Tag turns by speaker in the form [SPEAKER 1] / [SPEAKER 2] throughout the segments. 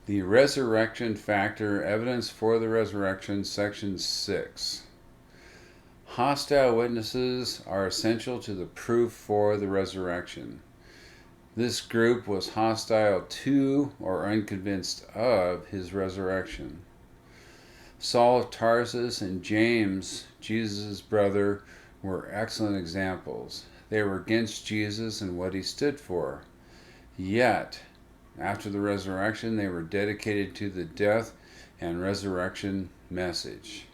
[SPEAKER 1] The resurrection factor, evidence for the resurrection, section 6. Hostile witnesses are essential to the proof for the resurrection. This group was hostile to or unconvinced of his resurrection. Saul of Tarsus and James, Jesus' brother, were excellent examples. They were against Jesus and what he stood for. Yet, after the resurrection, they were dedicated to the death and resurrection message.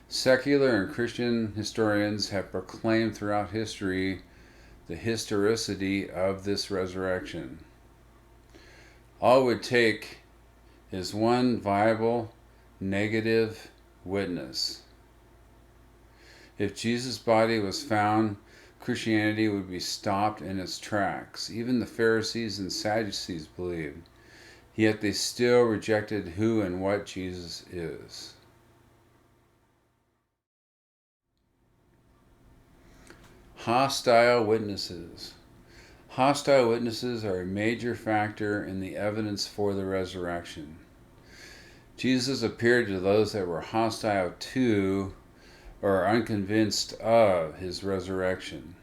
[SPEAKER 1] Secular and Christian historians have proclaimed throughout history the historicity of this resurrection. All it would take is one viable negative witness. If Jesus' body was found, Christianity would be stopped in its tracks. Even the Pharisees and Sadducees believed, yet they still rejected who and what Jesus is. Hostile witnesses. Hostile witnesses are a major factor in the evidence for the resurrection. Jesus appeared to those that were hostile to or unconvinced of his resurrection.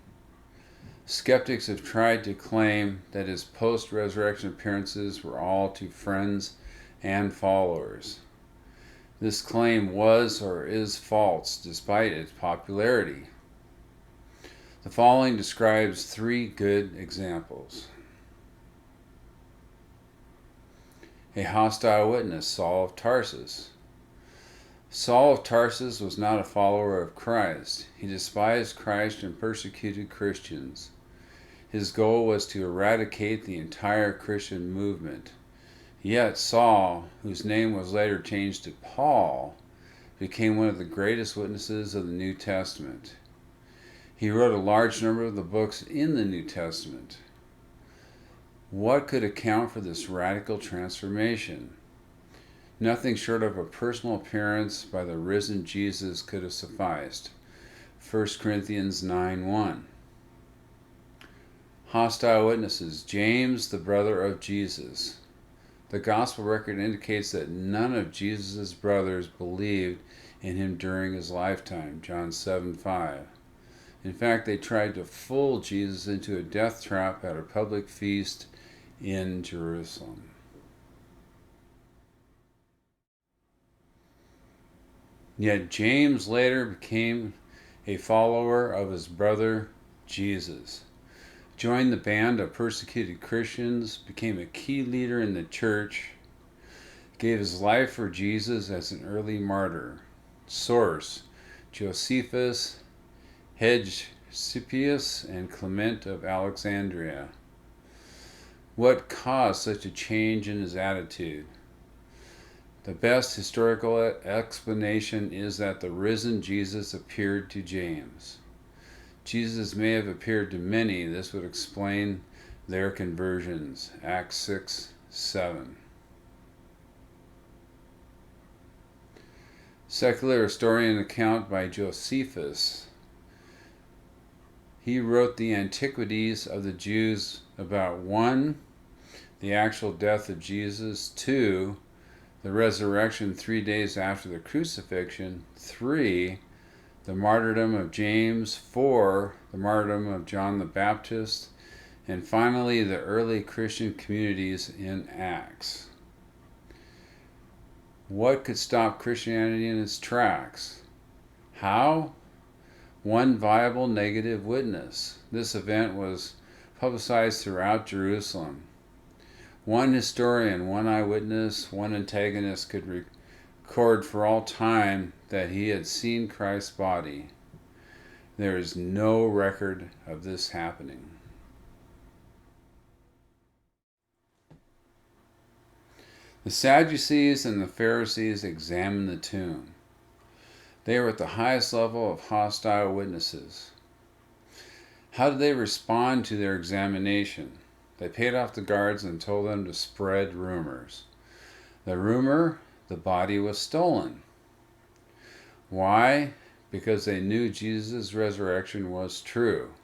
[SPEAKER 1] Skeptics have tried to claim that his post-resurrection appearances were all to friends and followers. This claim was or is false despite its popularity. The following describes 3 good examples. A hostile witness, Saul of Tarsus. Saul of Tarsus was not a follower of Christ. He despised Christ and persecuted Christians. His goal was to eradicate the entire Christian movement. Yet Saul, whose name was later changed to Paul, became one of the greatest witnesses of the New Testament. He wrote a large number of the books in the New Testament. What could account for this radical transformation? Nothing short of a personal appearance by the risen Jesus could have sufficed. 1 Corinthians 9:1. Hostile witnesses. James, the brother of Jesus. The gospel record indicates that none of Jesus' brothers believed in him during his lifetime. John 7:5. In fact, they tried to fool Jesus into a death trap at a public feast in Jerusalem. Yet James later became a follower of his brother Jesus, joined the band of persecuted Christians, became a key leader in the church, gave his life for Jesus as an early martyr. Source: Josephus, Hegesippus, and Clement of Alexandria. What caused such a change in his attitude? The best historical explanation is that the risen Jesus appeared to James. Jesus may have appeared to many. This would explain their conversions. Acts 6:7. Secular historian account by Josephus. He wrote the Antiquities of the Jews about 1. The actual death of Jesus, 2. The resurrection 3 days after the crucifixion, 3. The martyrdom of James, 4. The martyrdom of John the Baptist, and finally the early Christian communities in Acts. What could stop Christianity in its tracks? How? One viable negative witness. This event was publicized throughout Jerusalem. One historian, one eyewitness, one antagonist could record for all time that he had seen Christ's body. There is no record of this happening. The Sadducees and the Pharisees examined the tomb. They were at the highest level of hostile witnesses. How did they respond to their examination? They paid off the guards and told them to spread rumors. The rumor: the body was stolen. Why? Because they knew Jesus' resurrection was true.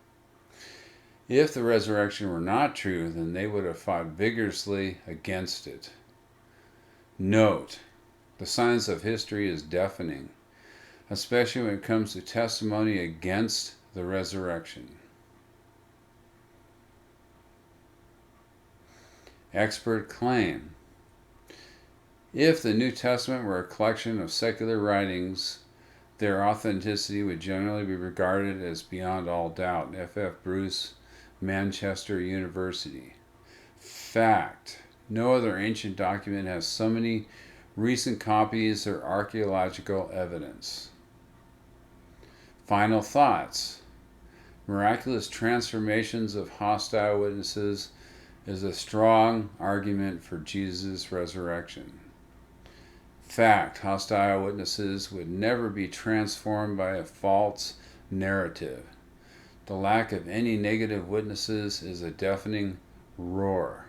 [SPEAKER 1] If the resurrection were not true, then they would have fought vigorously against it. Note, the science of history is deafening, especially when it comes to testimony against the resurrection. Expert claim. If the New Testament were a collection of secular writings, their authenticity would generally be regarded as beyond all doubt. F.F. Bruce, Manchester University. Fact. No other ancient document has so many recent copies or archaeological evidence. Final thoughts. Miraculous transformations of hostile witnesses is a strong argument for Jesus' resurrection. Fact. Hostile witnesses would never be transformed by a false narrative. The lack of any negative witnesses is a deafening roar.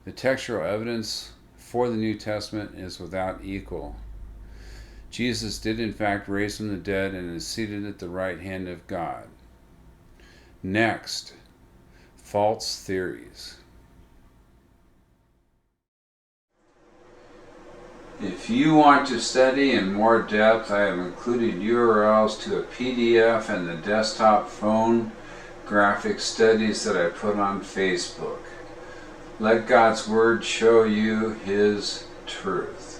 [SPEAKER 1] The textual evidence for the New Testament is without equal. Jesus did in fact raise from the dead and is seated at the right hand of God. Next, false theories. If you want to study in more depth, I have included URLs to a PDF and the desktop phone graphic studies that I put on Facebook. Let God's Word show you His truth.